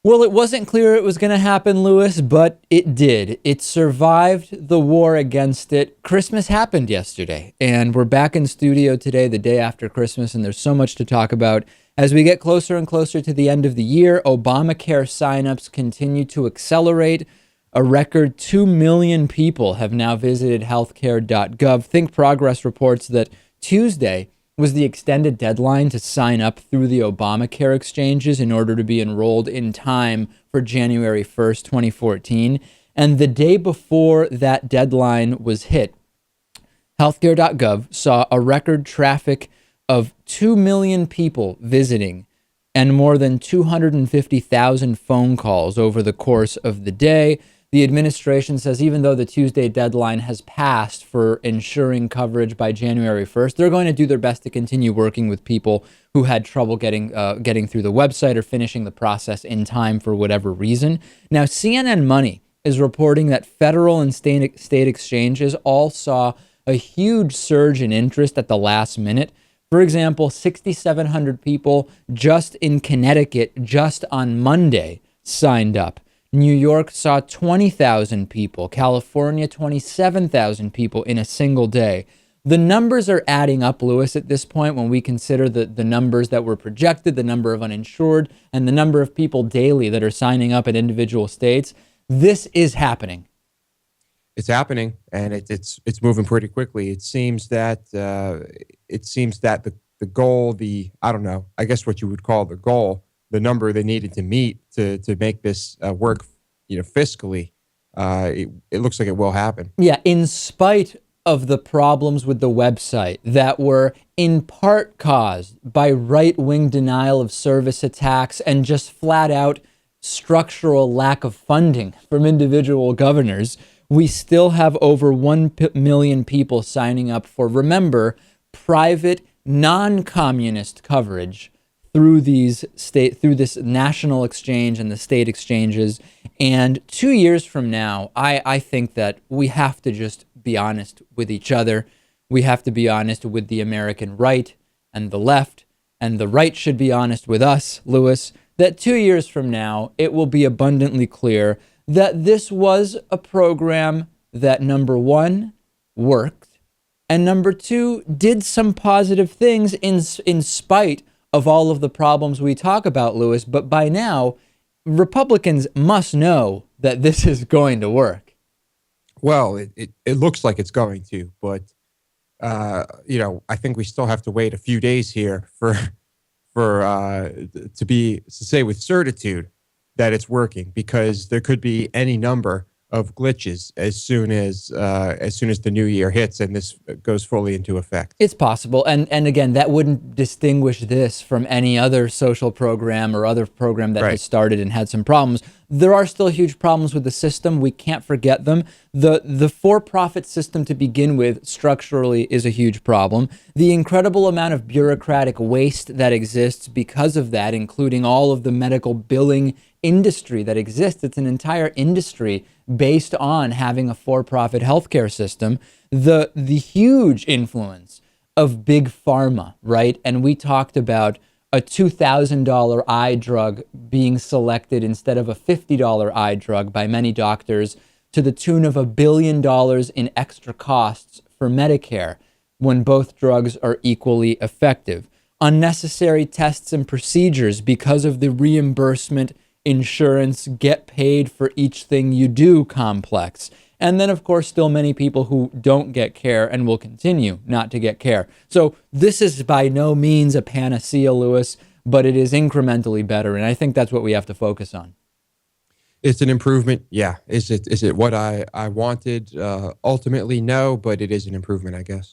Well, it wasn't clear it was going to happen, Lewis, but it did. It survived the war against it. Christmas happened yesterday, and we're back in studio today, the day after Christmas, and there's so much to talk about. As we get closer and closer to the end of the year, Obamacare signups continue to accelerate. A record 2 million people have now visited Healthcare.gov. Think Progress reports that Tuesday was the extended deadline to sign up through the Obamacare exchanges in order to be enrolled in time for January 1st, 2014. And the day before that deadline was hit, Healthcare.gov saw a record traffic of 2 million people visiting and more than 250,000 phone calls over the course of the day. The administration says even though the Tuesday deadline has passed for ensuring coverage by January 1st, they're going to do their best to continue working with people who had trouble getting through the website or finishing the process in time for whatever reason. Now, CNN Money is reporting that federal and state exchanges all saw a huge surge in interest at the last minute. For example, 6,700 people just in Connecticut just on Monday signed up. New York saw 20,000 people, California 27,000 people in a single day. The numbers are adding up, Lewis, at this point when we consider the numbers that were projected, the number of uninsured, and the number of people daily that are signing up in individual states. This is happening. It's happening, and it's moving pretty quickly. It seems that the goal, I don't know, I guess what you would call the goal, the number they needed to meet to make this work, fiscally, it looks like it will happen. Yeah, in spite of the problems with the website that were in part caused by right-wing denial of service attacks and just flat out structural lack of funding from individual governors, we still have over 1 million people signing up for, remember, private, non-communist coverage through this national exchange and the state exchanges. And 2 years from now, I think that we have to just be honest with each other. We have to be honest with the American right and the left, and the right should be honest with us, Lewis, that 2 years from now, it will be abundantly clear that this was a program that, number one, worked, and number two, did some positive things in spite of all of the problems we talk about, Lewis. But by now, Republicans must know that this is going to work. Well, it looks like it's going to, but I think we still have to wait a few days here to say with certitude that it's working, because there could be any number of glitches as soon as the new year hits and this goes fully into effect. It's possible. And again, that wouldn't distinguish this from any other social program or other program that has started and had some problems. There are still huge problems with the system. We can't forget them. The for-profit system to begin with structurally is a huge problem. The incredible amount of bureaucratic waste that exists because of that, including all of the medical billing industry that exists. It's an entire industry based on having a for-profit healthcare system. The huge influence of big pharma, right? And we talked about a $2,000 eye drug being selected instead of a $50 eye drug by many doctors, to the tune of $1 billion in extra costs for Medicare when both drugs are equally effective. Unnecessary tests and procedures because of the reimbursement insurance get paid for each thing you do complex. And then, of course, still many people who don't get care and will continue not to get care. So this is by no means a panacea, Lewis, but it is incrementally better. And I think that's what we have to focus on. It's an improvement. Yeah. Is it what I wanted? Ultimately, no, but it is an improvement, I guess.